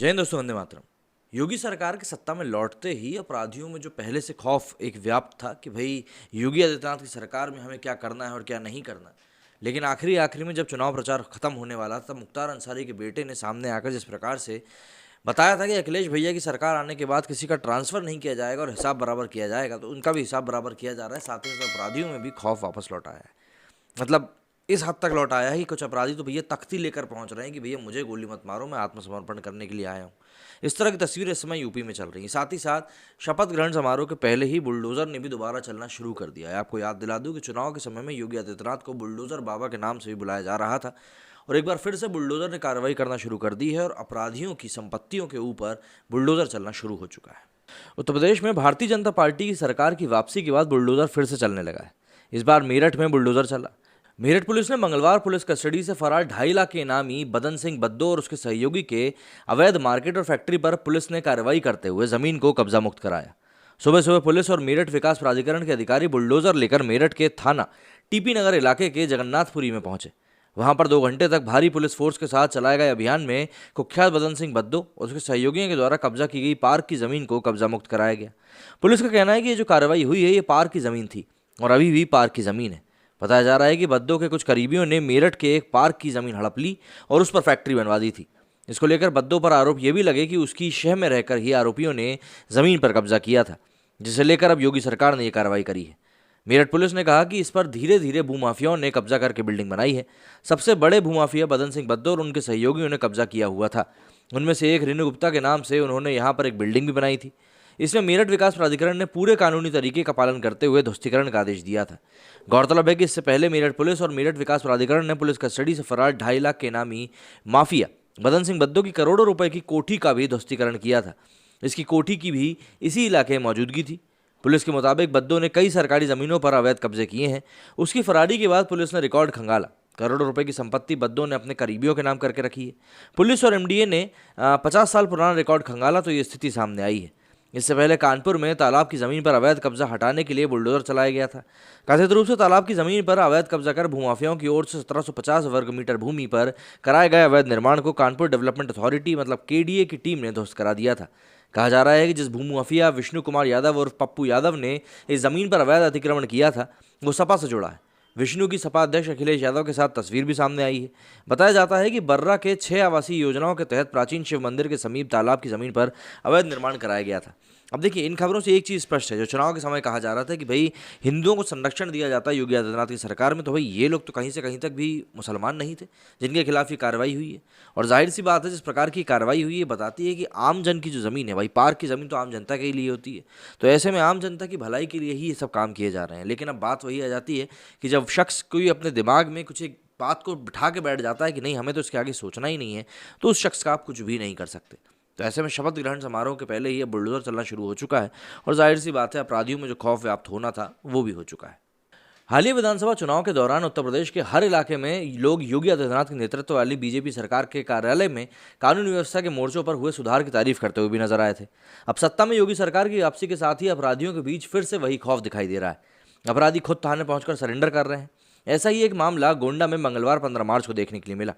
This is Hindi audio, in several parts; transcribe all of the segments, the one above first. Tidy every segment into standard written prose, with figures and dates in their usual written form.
जय हिंद दोस्तों, वंदे मातरम। योगी सरकार के सत्ता में लौटते ही अपराधियों में जो पहले से खौफ एक व्याप्त था कि भाई योगी आदित्यनाथ की सरकार में हमें क्या करना है और क्या नहीं करना है, लेकिन आखिरी आखिरी में जब चुनाव प्रचार खत्म होने वाला तब मुख्तार अंसारी के बेटे ने सामने आकर जिस प्रकार से बताया था कि अखिलेश भैया की सरकार आने के बाद किसी का ट्रांसफर नहीं किया जाएगा और हिसाब बराबर किया जाएगा, तो उनका भी हिसाब बराबर किया जा रहा है। साथ ही साथ अपराधियों में भी खौफ वापस लौट आया है। मतलब इस हद तक लौट आया है कि कुछ अपराधी तो भैया तख्ती लेकर पहुंच रहे हैं कि भैया मुझे गोली मत मारो, मैं आत्मसमर्पण करने के लिए आया हूं। इस तरह की तस्वीरें इस समय यूपी में चल रही हैं। साथ ही साथ शपथ ग्रहण समारोह के पहले ही बुलडोजर ने भी दोबारा चलना शुरू कर दिया है। आपको याद दिला दूं कि चुनाव के समय में योगी आदित्यनाथ को बुलडोजर बाबा के नाम से भी बुलाया जा रहा था और एक बार फिर से बुलडोजर ने कार्रवाई करना शुरू कर दी है और अपराधियों की संपत्तियों के ऊपर बुलडोजर चलना शुरू हो चुका है। उत्तर प्रदेश में भारतीय जनता पार्टी की सरकार की वापसी के बाद बुलडोजर फिर से चलने लगा है। इस बार मेरठ में बुलडोजर चला। मेरठ पुलिस ने मंगलवार पुलिस कस्टडी से फरार 2.5 लाख के इनामी बदन सिंह बद्दो और उसके सहयोगी के अवैध मार्केट और फैक्ट्री पर पुलिस ने कार्रवाई करते हुए जमीन को कब्जा मुक्त कराया। सुबह सुबह पुलिस और मेरठ विकास प्राधिकरण के अधिकारी बुलडोजर लेकर मेरठ के थाना टीपी नगर इलाके के जगन्नाथपुरी में पहुंचे। वहां पर 2 घंटे तक भारी पुलिस फोर्स के साथ चलाए गए अभियान में कुख्यात बदन सिंह बद्दो और उसके सहयोगियों के द्वारा कब्जा की गई पार्क की जमीन को कब्जा मुक्त कराया गया। पुलिस का कहना है कि ये जो कार्रवाई हुई है ये पार्क की जमीन थी और अभी भी पार्क की जमीन है। बताया जा रहा है कि बद्दो के कुछ करीबियों ने मेरठ के एक पार्क की जमीन हड़प ली और उस पर फैक्ट्री बनवा दी थी। इसको लेकर बद्दो पर आरोप ये भी लगे कि उसकी शह में रहकर ही आरोपियों ने जमीन पर कब्जा किया था, जिसे लेकर अब योगी सरकार ने यह कार्रवाई करी है। मेरठ पुलिस ने कहा कि इस पर धीरे धीरे भूमाफियाओं ने कब्जा करके बिल्डिंग बनाई है। सबसे बड़े भूमाफिया बदन सिंह बद्दो और उनके सहयोगियों ने कब्जा किया हुआ था। उनमें से एक रेणु गुप्ता के नाम से उन्होंने यहाँ पर एक बिल्डिंग भी बनाई थी। इसमें मेरठ विकास प्राधिकरण ने पूरे कानूनी तरीके का पालन करते हुए ध्वस्तीकरण का आदेश दिया था। गौरतलब है कि इससे पहले मेरठ पुलिस और मेरठ विकास प्राधिकरण ने पुलिस कस्टडी से फरार 2.5 लाख के इनामी माफिया बदन सिंह बद्दो की करोड़ों रुपए की कोठी का भी ध्वस्तीकरण किया था। इसकी कोठी की भी इसी इलाके में मौजूदगी थी। पुलिस के मुताबिक बद्दो ने कई सरकारी जमीनों पर अवैध कब्जे किए हैं। उसकी फरारी के बाद पुलिस ने रिकॉर्ड खंगाला। करोड़ों रुपए की संपत्ति बद्दो ने अपने करीबियों के नाम करके रखी है। पुलिस और एमडीए ने 50 साल पुराना रिकॉर्ड खंगाला तो ये स्थिति सामने आई है। इससे पहले कानपुर में तालाब की जमीन पर अवैध कब्जा हटाने के लिए बुलडोजर चलाया गया था। कथित रूप से तालाब की जमीन पर अवैध कब्जा कर भूमाफियाओं की ओर से 1750 वर्ग मीटर भूमि पर कराए गए अवैध निर्माण को कानपुर डेवलपमेंट अथॉरिटी मतलब केडीए की टीम ने ध्वस्त करा दिया था। कहा जा रहा है कि जिस भूमाफिया विष्णु कुमार यादव और पप्पू यादव ने इस जमीन पर अवैध अतिक्रमण किया था वो सपा से जुड़ा है। विष्णु की सपा अध्यक्ष अखिलेश यादव के साथ तस्वीर भी सामने आई है। बताया जाता है कि बर्रा के 6 आवासीय योजनाओं के तहत प्राचीन शिव मंदिर के समीप तालाब की जमीन पर अवैध निर्माण कराया गया था। अब देखिए, इन खबरों से एक चीज़ स्पष्ट है। जो चुनाव के समय कहा जा रहा था कि भाई हिंदुओं को संरक्षण दिया जाता है योगी आदित्यनाथ की सरकार में, तो भाई ये लोग तो कहीं से कहीं तक भी मुसलमान नहीं थे जिनके खिलाफ ये कार्रवाई हुई है। और जाहिर सी बात है, जिस प्रकार की कार्रवाई हुई है बताती है कि आम जन की जो ज़मीन है, भाई पार्क की ज़मीन तो आम जनता के लिए होती है, तो ऐसे में आम जनता की भलाई के लिए ही ये सब काम किए जा रहे हैं। लेकिन अब बात वही आ जाती है कि जब शख्स कोई अपने दिमाग में कुछ एक बात को बिठा के बैठ जाता है कि नहीं हमें तो इसके आगे सोचना ही नहीं है, तो उस शख्स का आप कुछ भी नहीं कर सकते। तो ऐसे में शपथ ग्रहण समारोह के पहले ही अब बुलडोजर चलना शुरू हो चुका है और जाहिर सी बात है अपराधियों में जो खौफ व्याप्त होना था वो भी हो चुका है। हालिया विधानसभा चुनाव के दौरान उत्तर प्रदेश के हर इलाके में लोग योगी आदित्यनाथ के नेतृत्व वाली बीजेपी सरकार के कार्यालय में कानून व्यवस्था के मोर्चों पर हुए सुधार की तारीफ करते हुए भी नजर आए थे। अब सत्ता में योगी सरकार की वापसी के साथ ही अपराधियों के बीच फिर से वही खौफ दिखाई दे रहा है। अपराधी खुद थाने पहुंचकर सरेंडर कर रहे हैं। ऐसा ही एक मामला गोंडा में मंगलवार 15 मार्च को देखने के लिए मिला।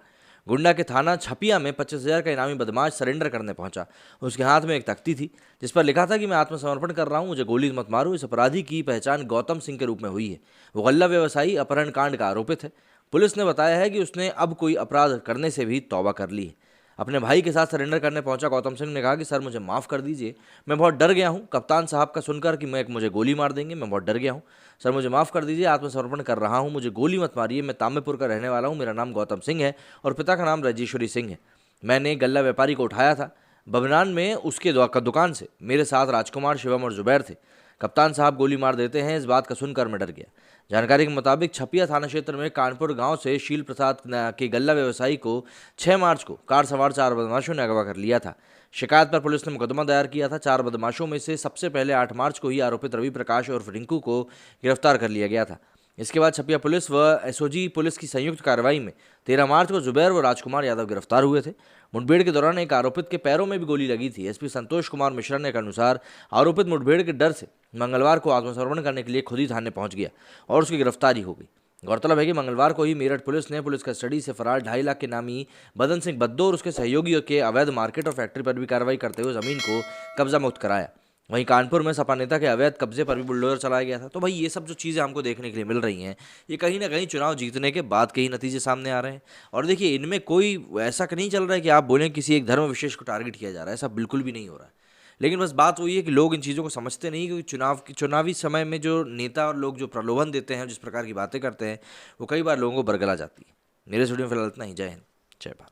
गोंडा के थाना छपिया में 25,000 का इनामी बदमाश सरेंडर करने पहुंचा। उसके हाथ में एक तख्ती थी जिस पर लिखा था कि मैं आत्मसमर्पण कर रहा हूं, मुझे गोली मत मारो। इस अपराधी की पहचान गौतम सिंह के रूप में हुई है। वो गल्ला व्यवसायी अपहरण कांड का आरोपित है। पुलिस ने बताया है कि उसने अब कोई अपराध करने से भी तौबा कर ली है। अपने भाई के साथ सरेंडर करने पहुंचा गौतम सिंह ने कहा कि सर मुझे माफ़ कर दीजिए, मैं बहुत डर गया हूं कप्तान साहब का सुनकर कि मुझे गोली मार देंगे। मैं बहुत डर गया हूं सर, मुझे माफ़ कर दीजिए, आत्मसमर्पण कर रहा हूं, मुझे गोली मत मारिए। मैं तामेपुर का रहने वाला हूं, मेरा नाम गौतम सिंह है और पिता का नाम राजेश्वरी सिंह है। मैंने गल्ला व्यापारी को उठाया था बबनान में, उसके दुकान से मेरे साथ राजकुमार, शिवम और जुबैर थे। कप्तान साहब गोली मार देते हैं, इस बात का सुनकर मैं डर गया। जानकारी के मुताबिक छपिया थाना क्षेत्र में कानपुर गांव से शील प्रसाद के गल्ला व्यवसायी को 6 मार्च को कार सवार 4 बदमाशों ने अगवा कर लिया था। शिकायत पर पुलिस ने मुकदमा दायर किया था। 4 बदमाशों में से सबसे पहले 8 मार्च को ही आरोपित रवि प्रकाश और रिंकू को गिरफ्तार कर लिया गया था। इसके बाद छपिया पुलिस व एसओजी पुलिस की संयुक्त कार्रवाई में 13 मार्च को जुबैर व राजकुमार यादव गिरफ्तार हुए थे। मुठभेड़ के दौरान एक आरोपित के पैरों में भी गोली लगी थी। एसपी संतोष कुमार मिश्रा ने के अनुसार आरोपित मुठभेड़ के डर से मंगलवार को आत्मसमर्पण करने के लिए खुद ही थाने पहुंच गया और उसकी गिरफ्तारी हो गई। गौरतलब है कि मंगलवार को ही मेरठ पुलिस ने पुलिस कस्टडी से फरार 2.5 लाख के नामी बदन सिंह बद्दो और उसके सहयोगियों के अवैध मार्केट और फैक्ट्री पर भी कार्रवाई करते हुए जमीन को कब्जा मुक्त कराया। वहीं कानपुर में सपा नेता के अवैध कब्जे पर भी बुलडोजर चलाया गया था। तो भाई ये सब जो चीज़ें हमको देखने के लिए मिल रही हैं, ये कहीं ना कहीं चुनाव जीतने के बाद के ही नतीजे सामने आ रहे हैं। और देखिए, इनमें कोई ऐसा नहीं चल रहा है कि आप बोलें किसी एक धर्म विशेष को टारगेट किया जा रहा है, ऐसा बिल्कुल भी नहीं हो रहा है। लेकिन बस बात वही है कि लोग इन चीज़ों को समझते नहीं, क्योंकि चुनावी समय में जो नेता और लोग जो प्रलोभन देते हैं, जिस प्रकार की बातें करते हैं, वो कई बार लोगों को बरगला जाती है। मेरे स्टूडियो में फिलहाल इतना ही। जय हिंद, जय भारत।